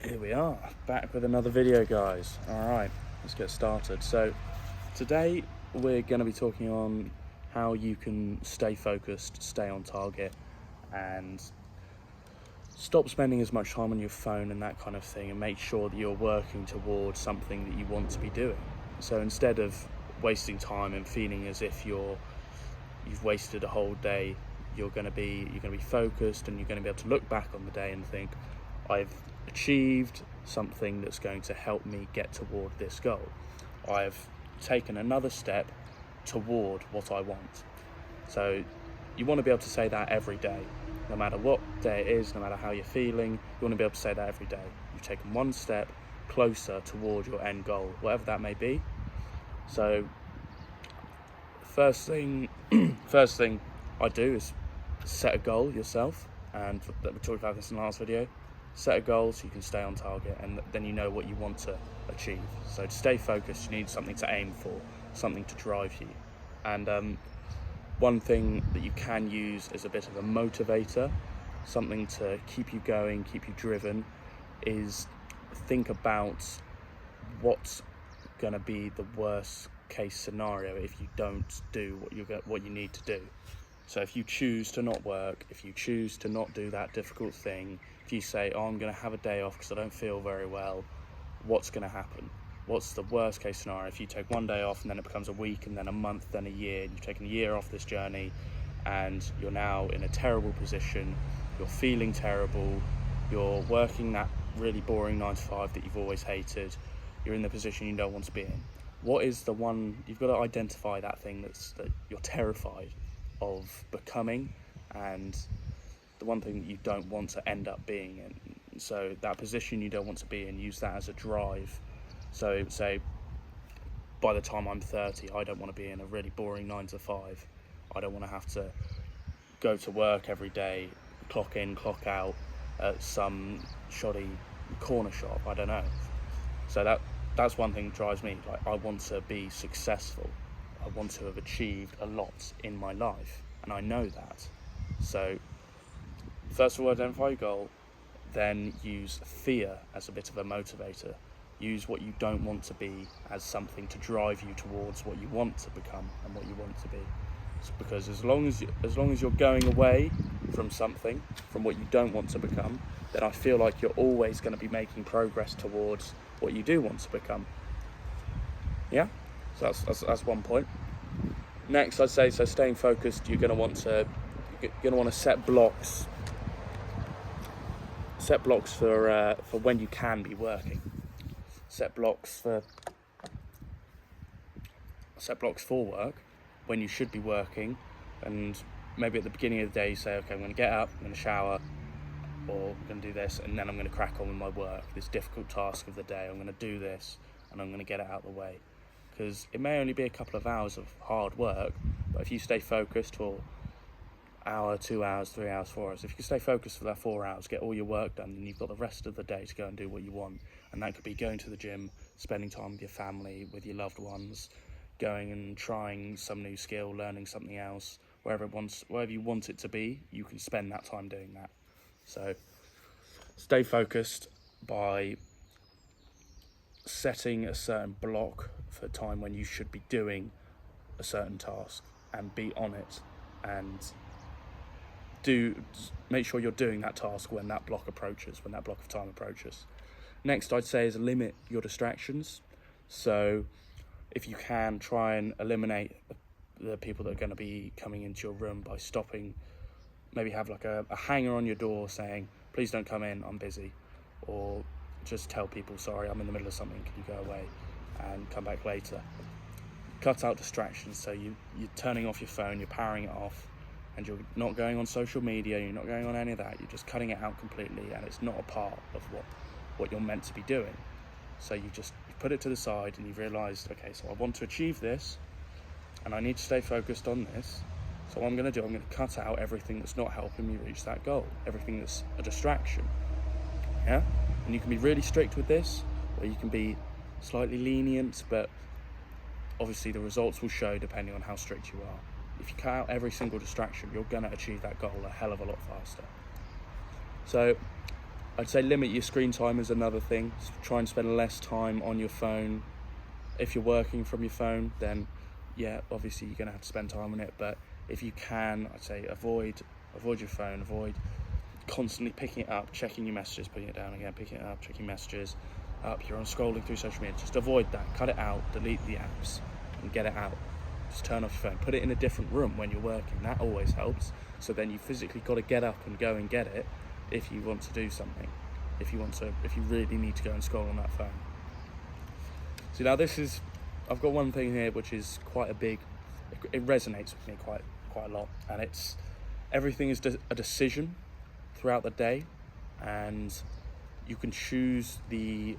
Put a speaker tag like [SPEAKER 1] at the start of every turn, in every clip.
[SPEAKER 1] Here we are, back with another video, guys. Alright, let's get started. So today we're going to be talking on how you can stay focused, stay on target, and stop spending as much time on your phone and that kind of thing, and make sure that you're working towards something that you want to be doing. So instead of wasting time and feeling as if you've wasted a whole day, you're going to be focused, and you're going to be able to look back on the day and think, I've achieved something that's going to help me get toward this goal. I've taken another step toward what I want. So you want to be able to say that every day, no matter what day it is, no matter how you're feeling. You want to be able to say that every day. You've taken one step closer toward your end goal, whatever that may be. So first thing I do is set a goal yourself, and we talked about this in the last video. Set a goal so you can stay on target, and then you know what you want to achieve. So to stay focused, you need something to aim for, something to drive you. And one thing that you can use as a bit of a motivator, something to keep you going, keep you driven, is think about what's going to be the worst case scenario if you don't do what you need to do. So if you choose to not work, if you choose to not do that difficult thing, if you say, I'm going to have a day off because I don't feel very well, what's going to happen? What's the worst case scenario? If you take one day off and then it becomes a week and then a month, then a year, and you've taken a year off this journey, and you're now in a terrible position, you're feeling terrible, you're working that really boring 9 to 5 that you've always hated, you're in the position you don't want to be in. What is the one, you've got to identify that thing that you're terrified of becoming, and the one thing that you don't want to end up being in. So that position you don't want to be in, use that as a drive. So say, by the time I'm 30, I don't want to be in a really boring 9 to 5. I don't want to have to go to work every day, clock in, clock out at some shoddy corner shop, I don't know. So that's one thing that drives me. Like, I want to be successful. I want to have achieved a lot in my life, and I know that. So first of all, identify your goal, then use fear as a bit of a motivator. Use what you don't want to be as something to drive you towards what you want to become and what you want to be. Because as long as you're going away from something, from what you don't want to become, then I feel like you're always going to be making progress towards what you do want to become. Yeah? So that's one point. Next, I'd say, so staying focused, you're going to want to set blocks. Set blocks for when you can be working. Set blocks for work when you should be working, and maybe at the beginning of the day you say, okay, I'm going to get up, I'm going to shower, or I'm going to do this, and then I'm going to crack on with my work, this difficult task of the day. I'm going to do this, and I'm going to get it out of the way. Because it may only be a couple of hours of hard work, but if you stay focused for hour, 2 hours, 3 hours, 4 hours, if you can stay focused for that 4 hours, get all your work done, then you've got the rest of the day to go and do what you want. And that could be going to the gym, spending time with your family, with your loved ones, going and trying some new skill, learning something else. Wherever you want it to be, you can spend that time doing that. So stay focused by setting a certain block for time when you should be doing a certain task, and be on it, and make sure you're doing that task when that block of time approaches. Next, I'd say, is limit your distractions. So if you can, try and eliminate the people that are going to be coming into your room by stopping. Maybe have like a hanger on your door saying, please don't come in, I'm busy. Or just tell people, sorry, I'm in the middle of something, can you go away and come back later. Cut out distractions. So you're turning off your phone, you're powering it off, and you're not going on social media, you're not going on any of that, you're just cutting it out completely, and it's not a part of what you're meant to be doing. So you put it to the side, and you've realised, okay, so I want to achieve this, and I need to stay focused on this. So what I'm going to do, I'm going to cut out everything that's not helping me reach that goal, everything that's a distraction. Yeah? And you can be really strict with this, or you can be slightly lenient, but obviously the results will show depending on how strict you are. If you cut out every single distraction, you're going to achieve that goal a hell of a lot faster. So I'd say limit your screen time is another thing. Try and spend less time on your phone. If you're working from your phone, then yeah, obviously you're going to have to spend time on it. But if you can, I'd say avoid your phone. Avoid constantly picking it up, checking your messages, putting it down again, picking it up, checking messages up. You're on scrolling through social media. Just avoid that. Cut it out. Delete the apps and get it out. Just turn off your phone. Put it in a different room when you're working. That always helps. So then you physically got to get up and go and get it if you want to do something. If you really need to go and scroll on that phone. So now I've got one thing here which is quite a big, it resonates with me quite a lot, and it's everything is a decision throughout the day, and you can choose the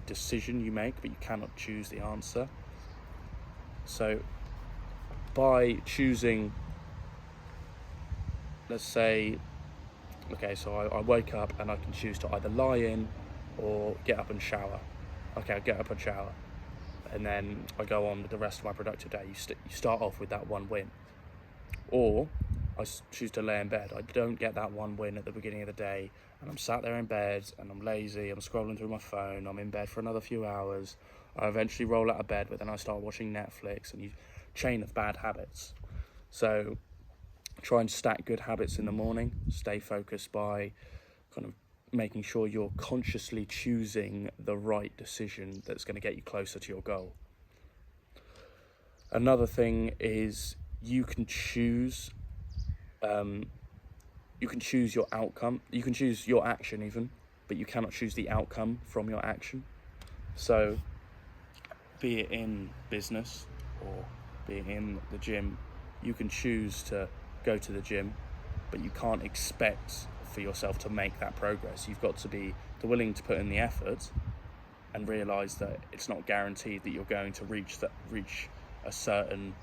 [SPEAKER 1] decision you make, but you cannot choose the answer. So by choosing, let's say, okay, so I wake up and I can choose to either lie in or get up and shower. Okay, I get up and shower, and then I go on with the rest of my productive day. You start off with that one win. Or I choose to lay in bed. I don't get that one win at the beginning of the day, and I'm sat there in bed and I'm lazy, I'm scrolling through my phone, I'm in bed for another few hours. I eventually roll out of bed, but then I start watching Netflix, and you chain of bad habits. So try and stack good habits in the morning. Stay focused by kind of making sure you're consciously choosing the right decision that's going to get you closer to your goal. Another thing is you can choose your outcome. You can choose your action even, but you cannot choose the outcome from your action. So be it in business or be it in the gym, you can choose to go to the gym, but you can't expect for yourself to make that progress. You've got to be willing to put in the effort and realize that it's not guaranteed that you're going to reach a certain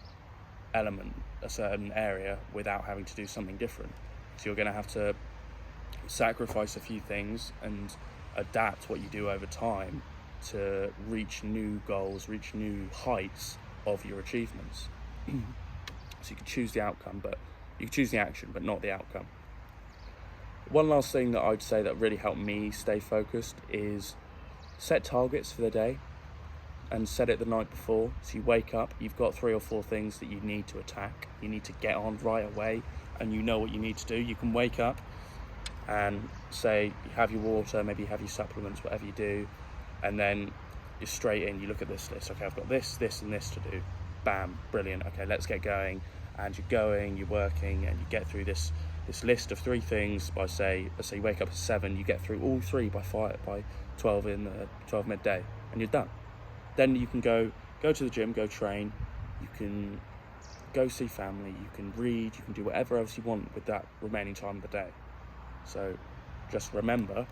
[SPEAKER 1] element, a certain area, without having to do something different. So you're going to have to sacrifice a few things and adapt what you do over time to reach new goals, reach new heights of your achievements. So you can choose the outcome, but you can choose the action, but not the outcome. One last thing that I'd say that really helped me stay focused is set targets for the day and set it the night before. So you wake up, you've got 3 or 4 things that you need to attack, you need to get on right away, and you know what you need to do. You can wake up and say you have your water, maybe you have your supplements, whatever you do, and then you're straight in. You look at this list. Okay, I've got this, this, and this to do. Bam, brilliant. Okay, let's get going. And you're going, you're working, and you get through this list of 3 things by say you wake up at 7, you get through all 3 by 12 midday, and you're done. Then you can go to the gym, go train, you can go see family, you can read, you can do whatever else you want with that remaining time of the day. So just remember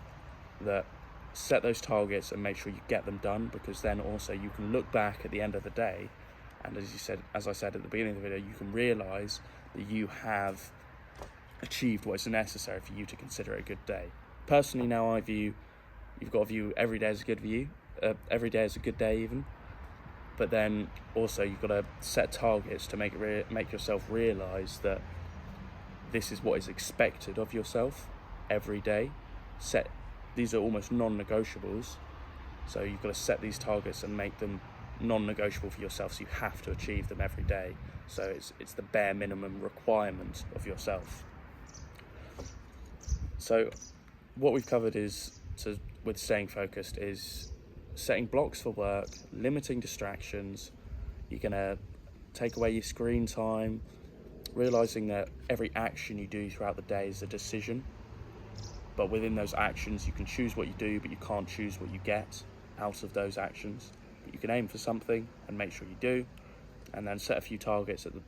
[SPEAKER 1] that, set those targets and make sure you get them done, because then also you can look back at the end of the day, and as I said at the beginning of the video, you can realize that you have achieved what is necessary for you to consider it a good day. Personally, now you've got to view every day as a good every day as a good day even, but then also you've got to set targets to make yourself realize that this is what is expected of yourself every day. These are almost non-negotiables, so you've got to set these targets and make them non-negotiable for yourself, so you have to achieve them every day. So it's the bare minimum requirement of yourself. So what we've covered with staying focused is setting blocks for work, limiting distractions. You're going to take away your screen time, realizing that every action you do throughout the day is a decision, but within those actions you can choose what you do, but you can't choose what you get out of those actions. But you can aim for something and make sure you do, and then set a few targets at the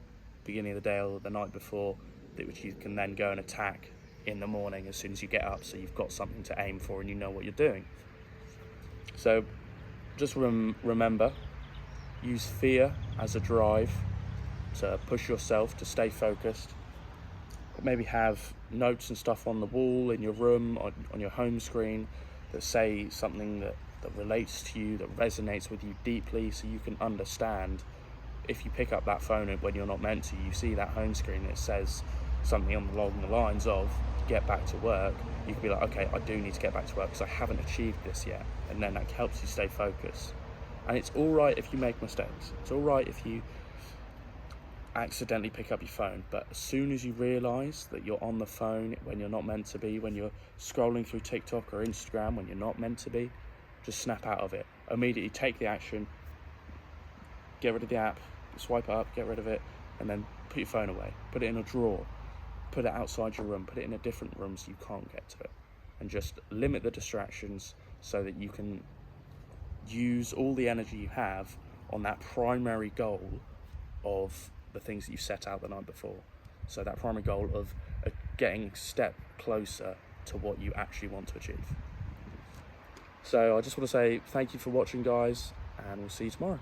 [SPEAKER 1] beginning of the day or the night before, which you can then go and attack in the morning as soon as you get up, so you've got something to aim for and you know what you're doing. So just remember, use fear as a drive to push yourself to stay focused. Maybe have notes and stuff on the wall in your room, on your home screen, that say something that relates to you, that resonates with you deeply, so you can understand. If you pick up that phone when you're not meant to, you see that home screen that says something along the lines of, get back to work, you can be like, okay, I do need to get back to work because I haven't achieved this yet. And then that helps you stay focused. And it's all right if you make mistakes. It's all right if you accidentally pick up your phone, but as soon as you realize that you're on the phone when you're not meant to be, when you're scrolling through TikTok or Instagram when you're not meant to be, just snap out of it. Immediately take the action, get rid of the app, swipe it up, get rid of it, and then put your phone away. Put it in a drawer, put it outside your room, put it in a different room so you can't get to it. And just limit the distractions so that you can use all the energy you have on that primary goal of the things that you set out the night before. So that primary goal of getting a step closer to what you actually want to achieve. So I just want to say thank you for watching, guys, and we'll see you tomorrow.